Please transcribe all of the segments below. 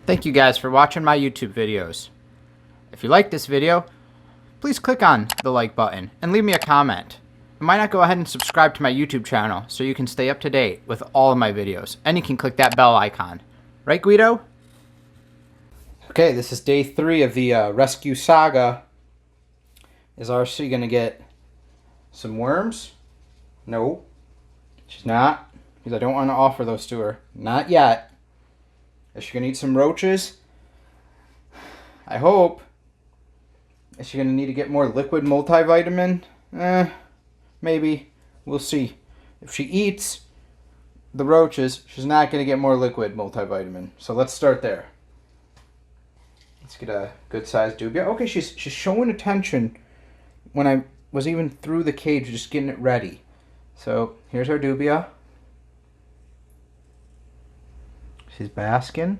Thank you guys for watching my YouTube videos. If you like this video, please click on the like button and leave me a comment. Why not go ahead and subscribe to my YouTube channel so you can stay up to date with all of my videos, and you can click that bell icon. Right, Guido? Okay, this is day 3 of the rescue saga. Is RC gonna get some worms? No, she's not, because I don't want to offer those to her. Not yet. Is she gonna eat some roaches? I hope. Is she gonna need to get more liquid multivitamin? Maybe. We'll see. If she eats the roaches, she's not gonna get more liquid multivitamin. So let's start there. Let's get a good sized dubia. Okay, she's showing attention when I was even through the cage, just getting it ready. So here's our dubia. She's basking.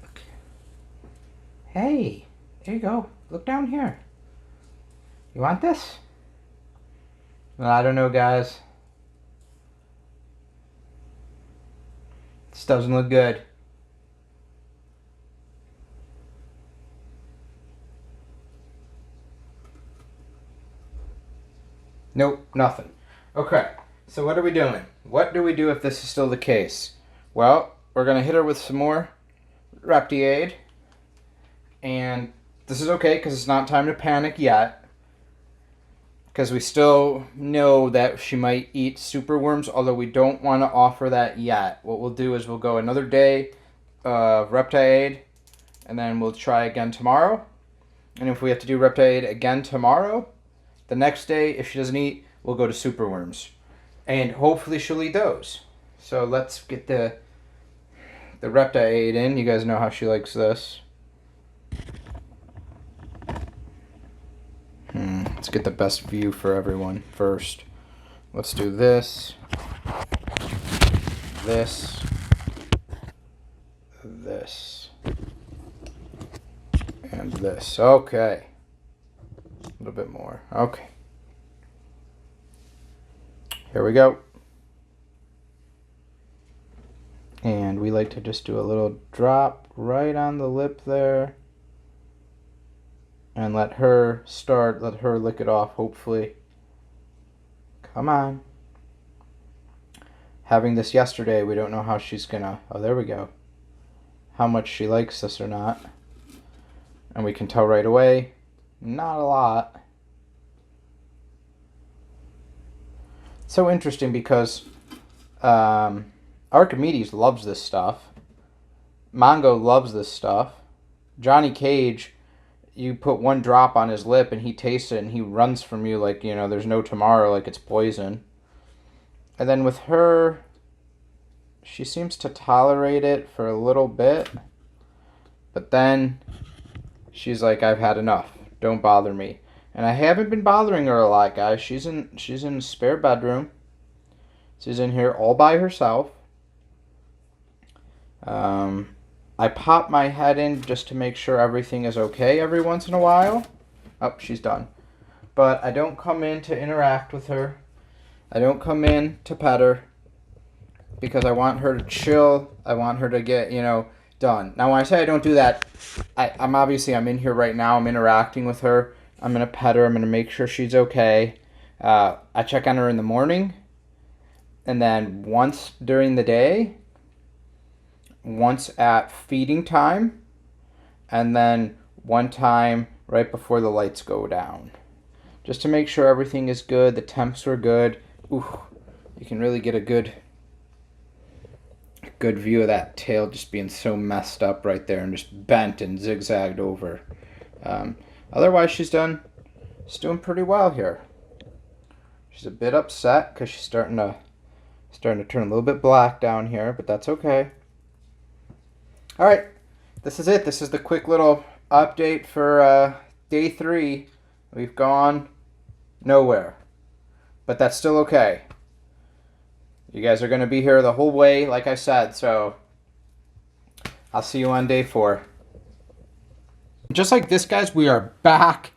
Okay. Hey, there you go. Look down here. You want this? Well, I don't know, guys. This doesn't look good. Nope, nothing. Okay, so what are we doing? What do we do if this is still the case? Well, we're going to hit her with some more Reptile. And this is okay because it's not time to panic yet. Because we still know that she might eat superworms, although we don't want to offer that yet. What we'll do is we'll go another day of Reptile, and then we'll try again tomorrow. And if we have to do Reptile again tomorrow, the next day, if she doesn't eat, we'll go to superworms. And hopefully she'll eat those. So let's get the Reptile in. You guys know how she likes this. Let's get the best view for everyone first. Let's do this, this, this, and this. Okay. A little bit more. Okay. Here we go. And we like to just do a little drop right on the lip there. And let her lick it off, hopefully. Come on. Having this yesterday, we don't know how she's gonna... Oh, there we go. How much she likes this or not. And we can tell right away. Not a lot. It's so interesting because Archimedes loves this stuff. Mongo loves this stuff. Johnny Cage... You put one drop on his lip and he tastes it and he runs from you like, you know, there's no tomorrow, like it's poison. And then with her, she seems to tolerate it for a little bit. But then she's like, I've had enough. Don't bother me. And I haven't been bothering her a lot, guys. She's in a spare bedroom. She's in here all by herself. I pop my head in just to make sure everything is okay every once in a while. Oh, she's done. But I don't come in to interact with her. I don't come in to pet her because I want her to chill. I want her to get, you know, done. Now, when I say I don't do that, I'm in here right now. I'm interacting with her. I'm going to pet her. I'm going to make sure she's okay. I check on her in the morning. And then once during the day. Once at feeding time, and then one time right before the lights go down, just to make sure everything is good, the temps are good. Ooh, you can really get a good view of that tail just being so messed up right there and just bent and zigzagged over. Otherwise, she's doing pretty well here. She's a bit upset because she's starting to turn a little bit black down here, but that's okay. All right, this is it. This is the quick little update for day 3. We've gone nowhere, but that's still okay. You guys are going to be here the whole way, like I said, so I'll see you on day 4. Just like this, guys, we are back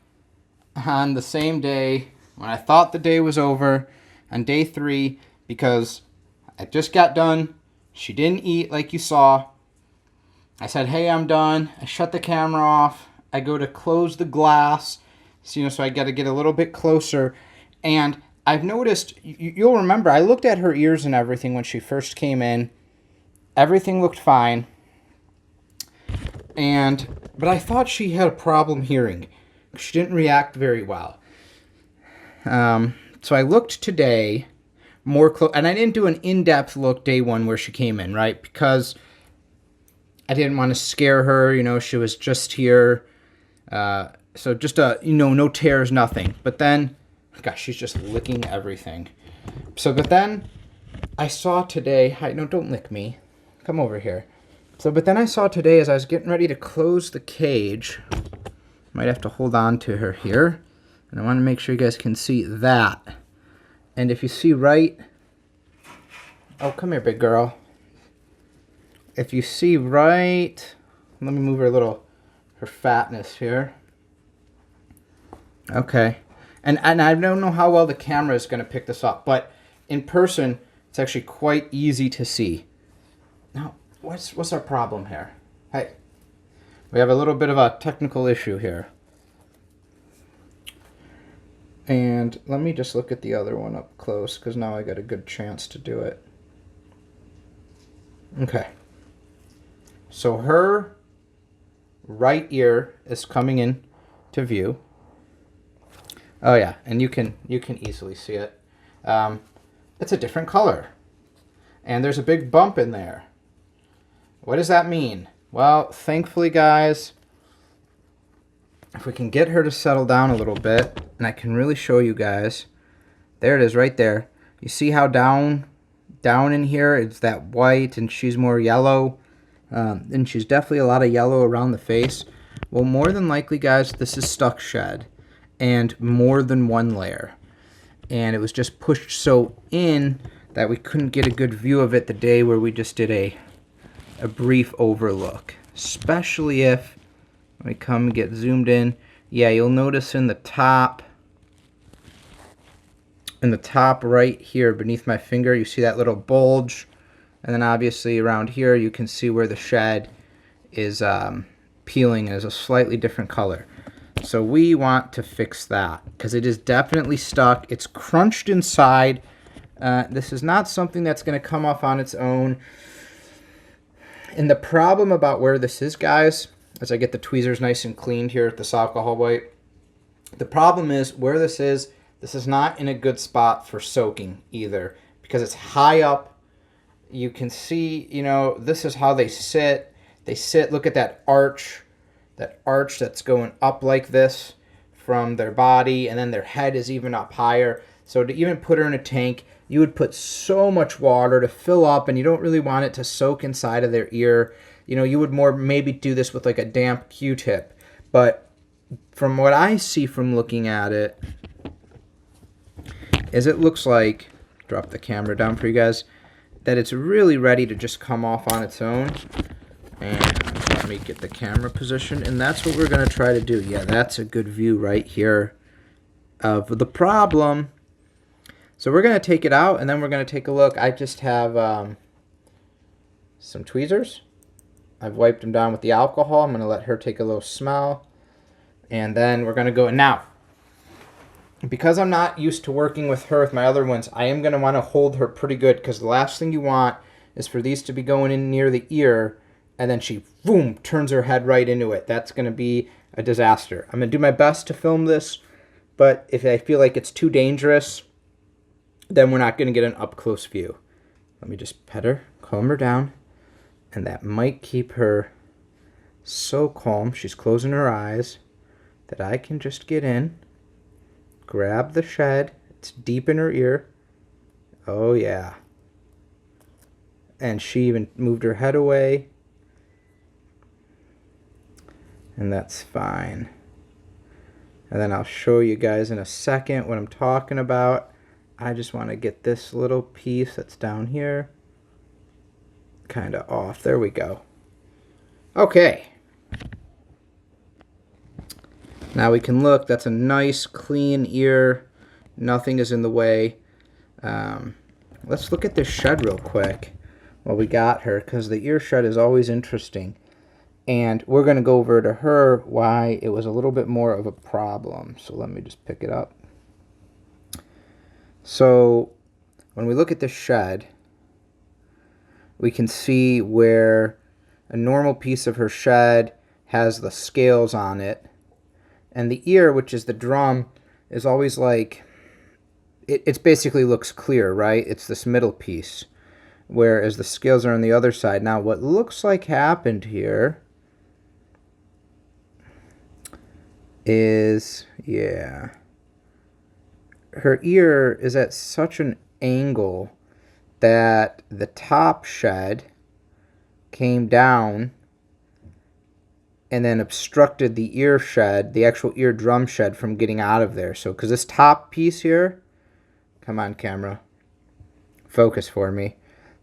on the same day when I thought the day was over, on day 3, because I just got done. She didn't eat like you saw. I said, hey, I'm done. I shut the camera off. I go to close the glass, so I got to get a little bit closer. And I've noticed, you'll remember, I looked at her ears and everything when she first came in. Everything looked fine. But I thought she had a problem hearing. She didn't react very well. So I looked today more close, and I didn't do an in-depth look day one where she came in, right? Because I didn't want to scare her. She was just here. So just, no tears, nothing. But then, gosh, she's just licking everything. But then I saw today, no, don't lick me. Come over here. But then I saw today as I was getting ready to close the cage, might have to hold on to her here. And I want to make sure you guys can see that. And if you see right, oh, come here, big girl. If you see right, let me move her fatness here. Okay. And I don't know how well the camera is going to pick this up, but in person, it's actually quite easy to see. Now, what's our problem here? Hey, we have a little bit of a technical issue here. And let me just look at the other one up close, because now I got a good chance to do it. Okay. So her right ear is coming in to view. Oh yeah, and you can easily see it. It's a different color. And there's a big bump in there. What does that mean? Well, thankfully, guys, if we can get her to settle down a little bit, and I can really show you guys. There it is right there. You see how down in here it's that white, and she's more yellow. And she's definitely a lot of yellow around the face. Well, more than likely, guys, this is stuck shed. And more than one layer. And it was just pushed so in that we couldn't get a good view of it the day where we just did a brief overlook. Especially if we come and get zoomed in. Yeah, you'll notice in the top right here beneath my finger, you see that little bulge. And then obviously around here you can see where the shed is peeling and is a slightly different color. So we want to fix that because it is definitely stuck. It's crunched inside. This is not something that's going to come off on its own. And the problem about where this is, guys, as I get the tweezers nice and cleaned here with this alcohol wipe, the problem is where this is not in a good spot for soaking either because it's high up. You can see, this is how they sit. They sit, look at that arch that's going up like this from their body, and then their head is even up higher. So to even put her in a tank, you would put so much water to fill up, and you don't really want it to soak inside of their ear. You would more maybe do this with like a damp Q-tip. But from what I see from looking at it, is it looks like, drop the camera down for you guys, that it's really ready to just come off on its own. And let me get the camera position, and that's what we're going to try to do. Yeah, that's a good view right here of the problem. So we're going to take it out, and then we're going to take a look. I just have some tweezers. I've wiped them down with the alcohol. I'm going to let her take a little smell, and then we're going to go. Now, because I'm not used to working with her with my other ones, I am going to want to hold her pretty good because the last thing you want is for these to be going in near the ear, and then she, boom, turns her head right into it. That's going to be a disaster. I'm going to do my best to film this, but if I feel like it's too dangerous, then we're not going to get an up-close view. Let me just pet her, calm her down, and that might keep her so calm, she's closing her eyes, that I can just get in, grab the shed, it's deep in her ear. Oh, yeah. And she even moved her head away. And that's fine. And then I'll show you guys in a second what I'm talking about. I just want to get this little piece that's down here kind of off. There we go. Okay. Now we can look. That's a nice clean ear. Nothing is in the way. let's look at this shed real quick while we got her, because the ear shed is always interesting. And we're going to go over to her why it was a little bit more of a problem. So let me just pick it up. So when we look at the shed, we can see where a normal piece of her shed has the scales on it. And the ear, which is the drum, is always like, it basically looks clear, right? It's this middle piece. Whereas the scales are on the other side. Now what looks like happened here is, yeah, her ear is at such an angle that the top shed came down and then obstructed the ear shed, the actual ear drum shed, from getting out of there. So, because this top piece here, come on camera, focus for me.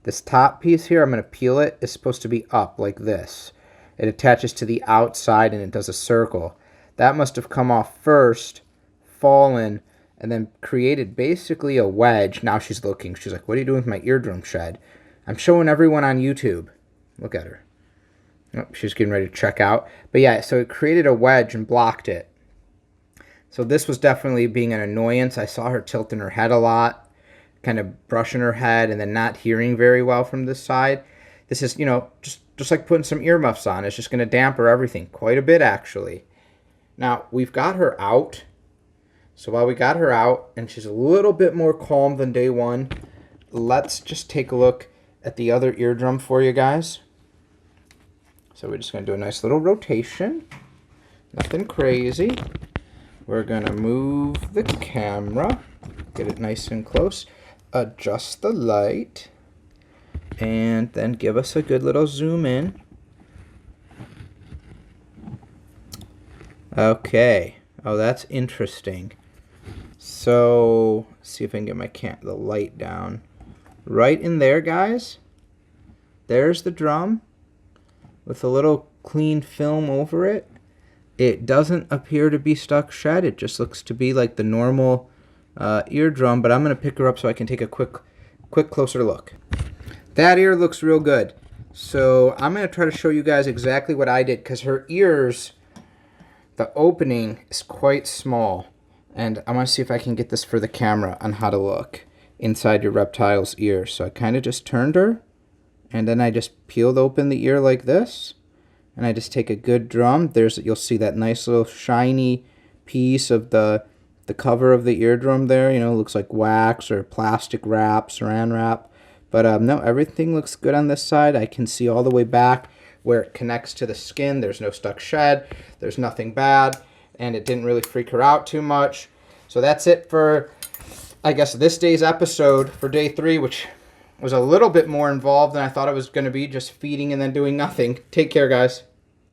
This top piece here, I'm going to peel it, is supposed to be up like this. It attaches to the outside and it does a circle. That must have come off first, fallen, and then created basically a wedge. Now she's looking. She's like, what are you doing with my eardrum shed? I'm showing everyone on YouTube. Look at her. Oh, she's getting ready to check out. But yeah, so it created a wedge and blocked it. So this was definitely being an annoyance. I saw her tilting her head a lot, kind of brushing her head and then not hearing very well from this side. This is, you know, just like putting some earmuffs on. It's just going to damper everything quite a bit, actually. Now, we've got her out. So while we got her out, and she's a little bit more calm than day one, let's just take a look at the other eardrum for you guys. So we're just going to do a nice little rotation. Nothing crazy. We're going to move the camera, get it nice and close, adjust the light, and then give us a good little zoom in. Okay. Oh, that's interesting. So, see if I can get the light down. Right in there, guys. There's the drum with a little clean film over it. It doesn't appear to be stuck shut. It just looks to be like the normal eardrum, but I'm going to pick her up so I can take a quick closer look. That ear looks real good. So I'm going to try to show you guys exactly what I did, because her ears, the opening is quite small. And I want to see if I can get this for the camera on how to look inside your reptile's ear. So I kind of just turned her, and then I just peeled open the ear like this. And I just take a good drum. You'll see that nice little shiny piece of the cover of the eardrum there. You know, looks like wax or plastic wrap, saran wrap. But no, everything looks good on this side. I can see all the way back where it connects to the skin. There's no stuck shed. There's nothing bad. And it didn't really freak her out too much. So that's it for, I guess, this day's episode for day 3, which was a little bit more involved than I thought it was going to be, just feeding and then doing nothing. Take care, guys.